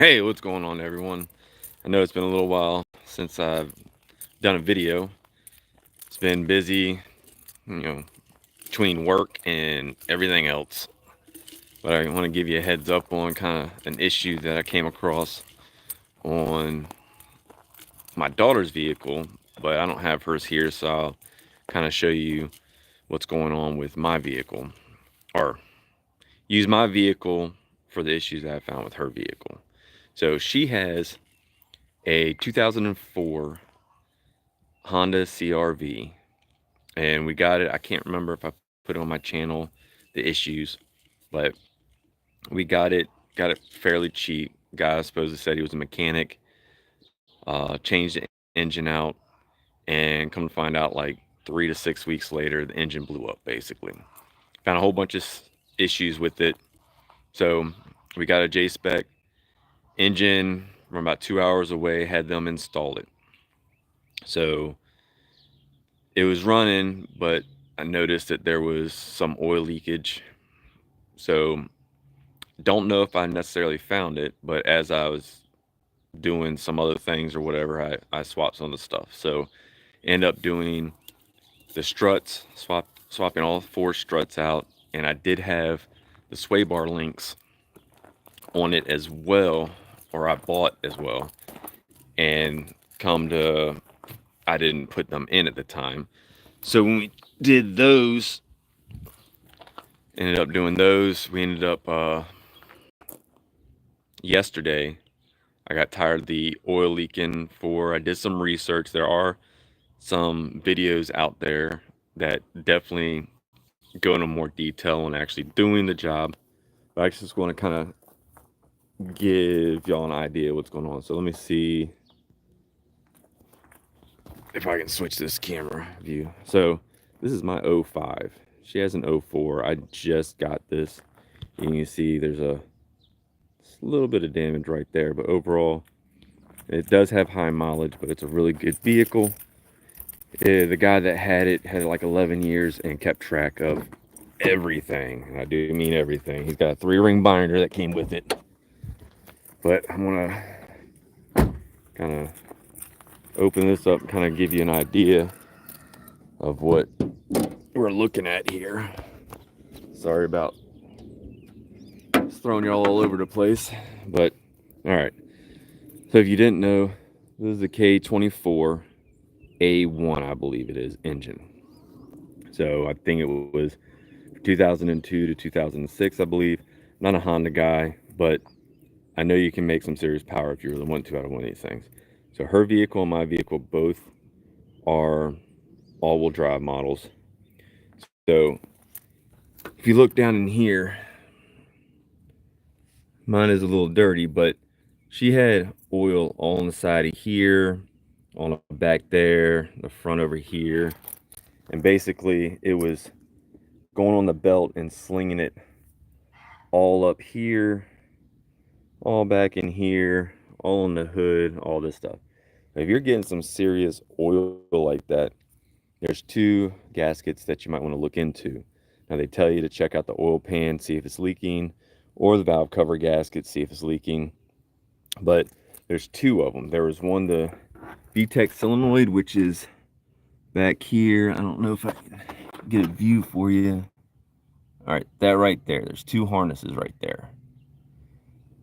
Hey, what's going on, everyone? I know it's been a little while since I've done a video. It's been busy, you know, between work and everything else. But I want to give you a heads up on kind of an issue that I came across on my daughter's vehicle, but I don't have hers here, so I'll kind of show you what's going on with my vehicle, or use my vehicle for the issues that I found with her vehicle. So she has a 2004 Honda CRV, and we got it. I can't remember if I put it on my channel, the issues, but we got it fairly cheap. Guy supposedly said he was a mechanic, changed the engine out, and come to find out, like 3 to 6 weeks later, the engine blew up. Basically, found a whole bunch of issues with it. So we got a J spec engine from about 2 hours away. Had them install it. So it was running, but I noticed that there was some oil leakage. So don't know if I necessarily found it, but as I was doing some other things or whatever, I swapped some of the stuff. So end up doing the struts, swapping all four struts out, and I did have the sway bar links on it as well, or I bought as well. And come to, I didn't put them in at the time. So when we did those, ended up doing those, we ended up yesterday, I got tired of the oil leaking. I did some research. There are some videos out there that definitely go into more detail on actually doing the job. But I just want to kind of give y'all an idea of what's going on. So let me see if I can switch this camera view. So this is my 05. She has an 04. I just got this. You can see there's a little bit of damage right there, but overall it does have high mileage, but it's a really good vehicle. The guy that had it had like 11 years and kept track of everything. And I do mean everything. He's got a 3-ring binder that came with it. But I'm gonna kind of open this up and kind of give you an idea of what we're looking at here. Sorry about throwing y'all all over the place, but all right. So if you didn't know, this is the K24 A1, I believe it is, engine. So I think it was 2002 to 2006, I believe. Not a Honda guy, but I know you can make some serious power if you really want to out of one of these things. So her vehicle and my vehicle both are all-wheel drive models. So if you look down in here, mine is a little dirty, but she had oil all on the side of here, on the back there, the front over here. And basically it was going on the belt and slinging it all up here, all back in here, all on the hood, all this stuff. Now, if you're getting some serious oil like that, there's 2 gaskets that you might want to look into. Now they tell you to check out the oil pan, see if it's leaking, or the valve cover gasket, see if it's leaking. But there's 2 of them. There was one, the VTEC solenoid, which is back here. I don't know if I can get a view for you. All right, that right there. There's 2 harnesses right there.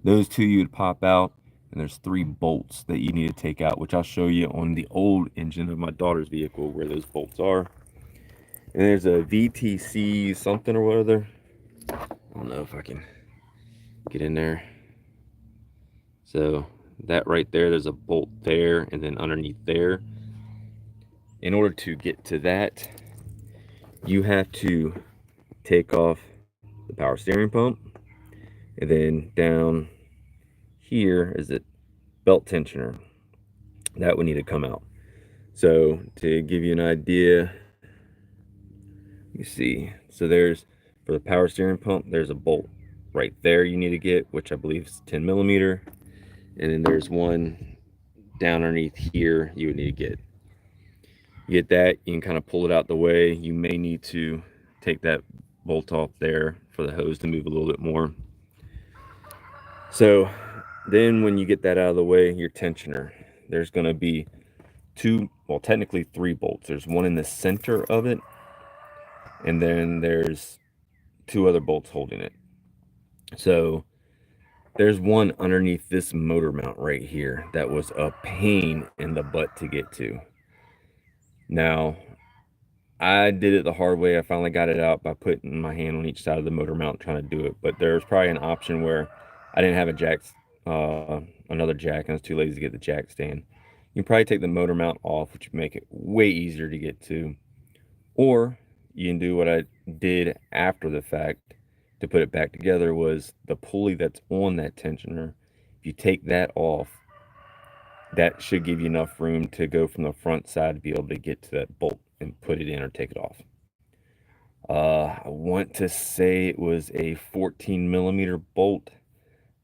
Those 2 you would pop out, and there's 3 bolts that you need to take out, which I'll show you on the old engine of my daughter's vehicle where those bolts are. And there's a VTC something or other. I don't know if I can get in there. So that right there, there's a bolt there, and then underneath there. In order to get to that, you have to take off the power steering pump, and then down here is the belt tensioner. That would need to come out. So to give you an idea, you see, so there's, for the power steering pump, there's a bolt right there you need to get, which I believe is 10 millimeter. And then there's one down underneath here you would need to get. You get that, you can kind of pull it out the way. You may need to take that bolt off there for the hose to move a little bit more. So Then when you get that out of the way, your tensioner, there's going to be two, well, technically three bolts. There's one in the center of it, and then there's two other bolts holding it. So there's one underneath this motor mount right here that was a pain in the butt to get to. Now, I did it the hard way. I finally got it out by putting my hand on each side of the motor mount trying to do it. But there's probably an option where I didn't have a jack, another jack, and I was too lazy to get the jack stand. You can probably take the motor mount off, which would make it way easier to get to. Or you can do what I did after the fact to put it back together, was the pulley that's on that tensioner. If you take that off, that should give you enough room to go from the front side to be able to get to that bolt and put it in or take it off. I want to say it was a 14 millimeter bolt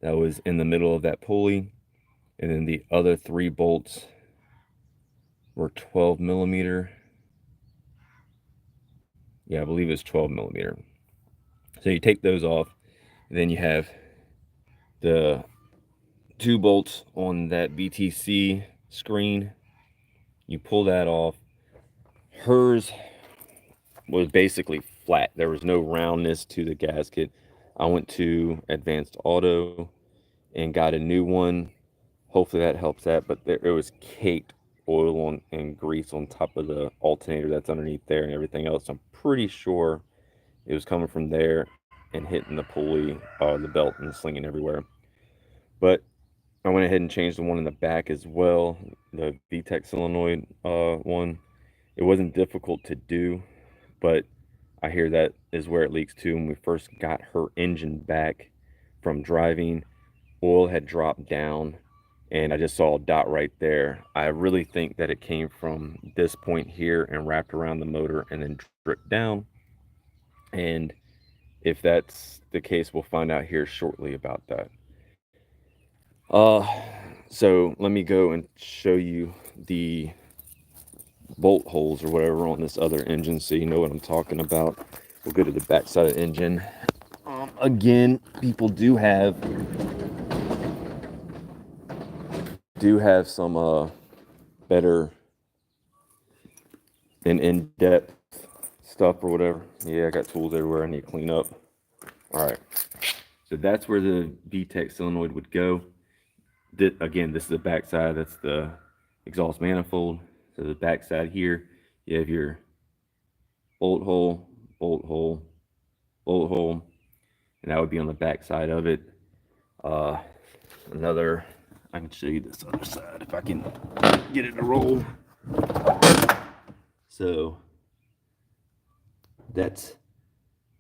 that was in the middle of that pulley, and then the other three bolts were 12 millimeter. Yeah, I believe it's 12 millimeter. So you take those off, and then you have the two bolts on that VTC screen. You pull that off. Hers was basically flat. There was no roundness to the gasket. I went to Advanced Auto and got a new one. Hopefully that helps that, but it was caked oil on and grease on top of the alternator that's underneath there and everything else. I'm pretty sure it was coming from there and hitting the pulley, the belt, and slinging everywhere. But I went ahead and changed the one in the back as well, the VTEC solenoid one. It wasn't difficult to do, but I hear that is where it leaks too. When we first got her engine back from driving, oil had dropped down, and I just saw a dot right there. I really think that it came from this point here and wrapped around the motor and then dripped down. And if that's the case, we'll find out here shortly about that. Uh, so let me go and show you the bolt holes or whatever on this other engine so you know what I'm talking about. We'll go to the back side of the engine. Again, people do have some better and in-depth stuff or whatever. Yeah, I got tools everywhere I need to clean up. All right, so that's where the VTEC solenoid would go. Again, this is the back side. That's the exhaust manifold. So the back side here, you have your bolt hole, bolt hole, bolt hole, and that would be on the back side of it. Another, I can show you this other side if I can get it to roll. So that's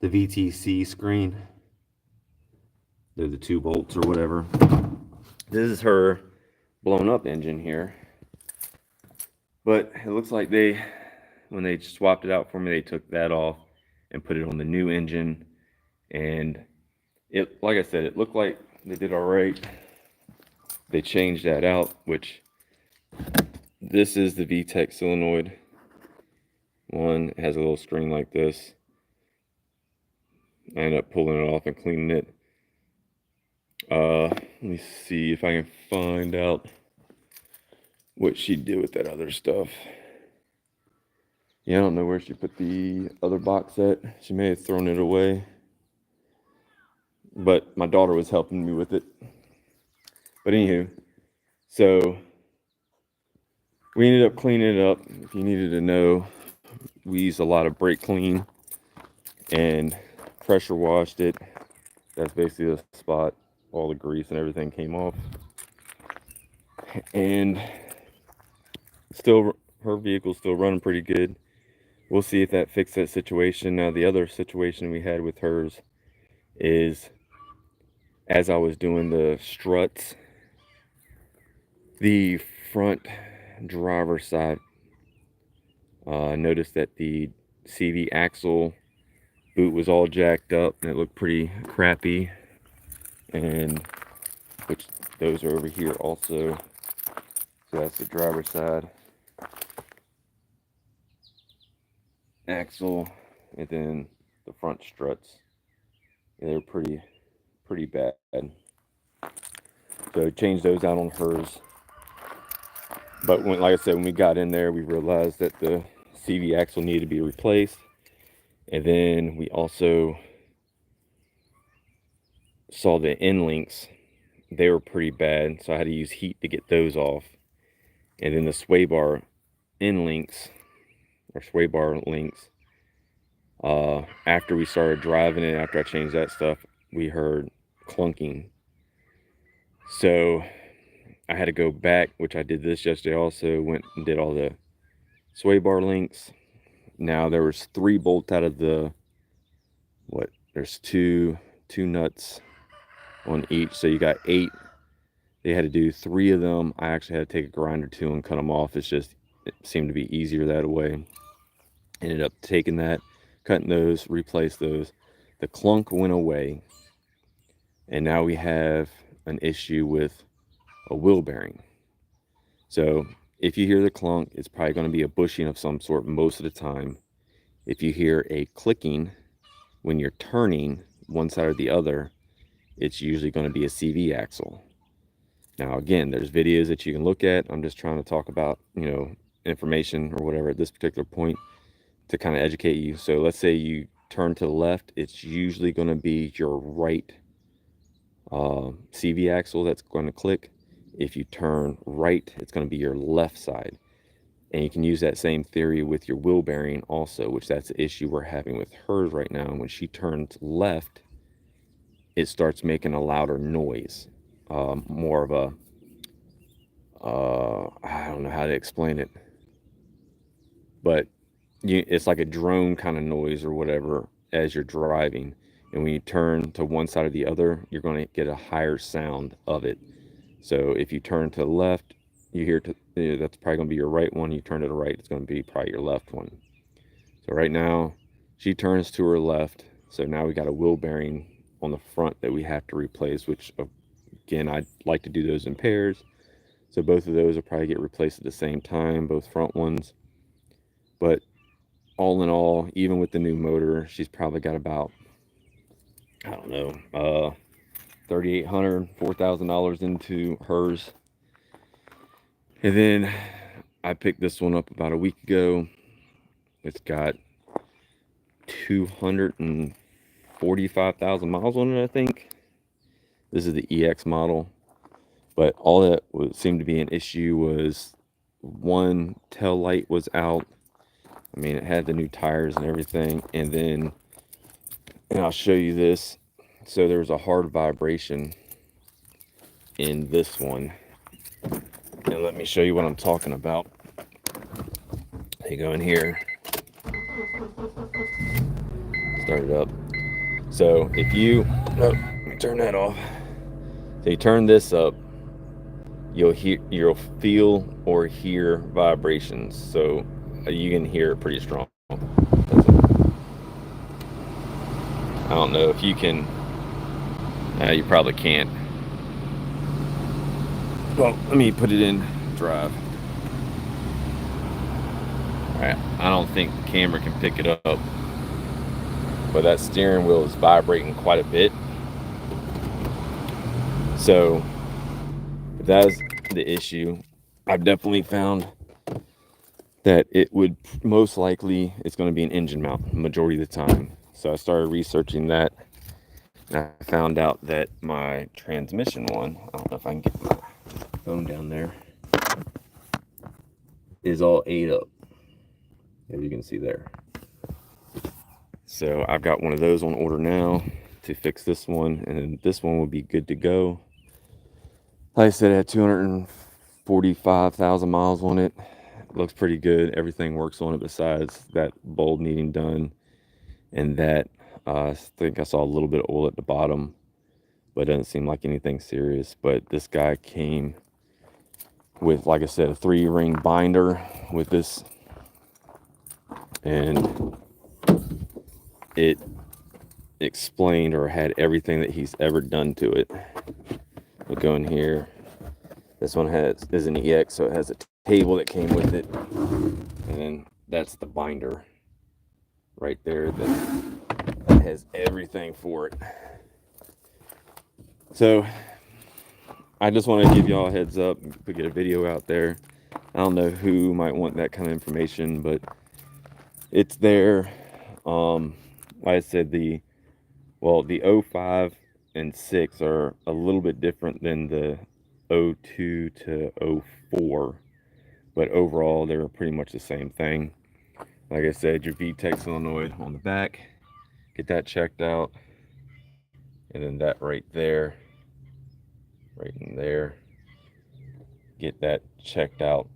the VTC screen. They're the two bolts or whatever. This is her blown up engine here. But it looks like when they swapped it out for me, they took that off and put it on the new engine. And it, like I said, it looked like they did all right. They changed that out, which this is the VTEC solenoid one. It has a little string like this. I ended up pulling it off and cleaning it. Let me see if I can find out what she did with that other stuff. Yeah, I don't know where she put the other box at. She may have thrown it away. But my daughter was helping me with it. But anywho, so we ended up cleaning it up. If you needed to know, we used a lot of brake clean and pressure washed it. That's basically the spot all the grease and everything came off. And still, her vehicle's still running pretty good. We'll see if that fixed that situation. Now, the other situation we had with hers is, as I was doing the struts, the front driver's side, I noticed that the CV axle boot was all jacked up and it looked pretty crappy. And which those are over here also. So that's the driver's side axle, and then the front struts. Yeah, they're pretty bad. So changed those out on hers. But when, like I said, when we got in there, we realized that the CV axle needed to be replaced. And then we also saw the end links. They were pretty bad, so I had to use heat to get those off. And then the sway bar end links, or sway bar links, after we started driving it, after I changed that stuff, we heard clunking. So I had to go back, which I did this yesterday also, went and did all the sway bar links. Now there was 3 bolts out of the, there's two nuts on each, so you got 8. They had to do 3 of them. I actually had to take a grinder to and cut them off. It seemed to be easier that way. Ended up taking that, cutting those, replaced those. The clunk went away, and now we have an issue with a wheel bearing. So if you hear the clunk, it's probably going to be a bushing of some sort most of the time. If you hear a clicking when you're turning one side or the other, it's usually going to be a CV axle. Now, again, there's videos that you can look at. I'm just trying to talk about, information or whatever at this particular point to kind of educate you. So let's say you turn to the left, it's usually going to be your right CV axle that's going to click. If you turn right, it's going to be your left side. And you can use that same theory with your wheel bearing also, which that's the issue we're having with hers right now. When she turns left, it starts making a louder noise. More of a, I don't know how to explain it, but it's like a drone kind of noise or whatever as you're driving. And when you turn to one side or the other, you're going to get a higher sound of it. So if you turn to the left, you hear that's probably going to be your right one. You turn to the right, it's going to be probably your left one. So right now, she turns to her left. So now we got a wheel bearing on the front that we have to replace, which again, I'd like to do those in pairs. So both of those will probably get replaced at the same time, both front ones. But all in all, even with the new motor, she's probably got about, I don't know, $3,800, $4,000 into hers. And then I picked this one up about a week ago. It's got 245,000 miles on it, I think. This is the EX model. But all that seemed to be an issue was one tail light was out. I mean, it had the new tires and everything. And then, and I'll show you this. So there was a hard vibration in this one. And let me show you what I'm talking about. You go in here. Start it up. So if you, let me turn that off. So you turn this up, you'll feel or hear vibrations. So you can hear it pretty strong. I don't know if you can, you probably can't. Well, let me put it in drive. All right, I don't think the camera can pick it up, but that steering wheel is vibrating quite a bit. So if that is the issue, I've definitely found that it would most likely, it's going to be an engine mount majority of the time. So I started researching that, and I found out that my transmission one, I don't know if I can get my phone down there, is all ate up, as you can see there. So I've got one of those on order now to fix this one, and then this one will be good to go. Like I said, it had 245,000 miles on it. Looks pretty good. Everything works on it besides that bulb needing done, and that I think I saw a little bit of oil at the bottom, but it doesn't seem like anything serious. But this guy came with, like I said, a 3-ring binder with this, and it explained or had everything that he's ever done to it. We'll go in here. This one is an EX, so it has a table that came with it, and then that's the binder right there that has everything for it. So I just want to give y'all a heads up. We get a video out there. I don't know who might want that kind of information, but it's there. Like I said, the '05 and 6 are a little bit different than the '02 to '04, but overall they're pretty much the same thing. Like I said, your VTEC solenoid on the back, get that checked out, and then that right there, right in there, get that checked out.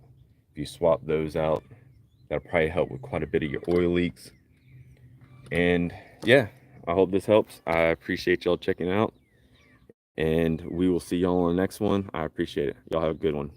If you swap those out, that'll probably help with quite a bit of your oil leaks. And yeah, I hope this helps. I appreciate y'all checking out, and we will see y'all on the next one. I appreciate it. Y'all have a good one.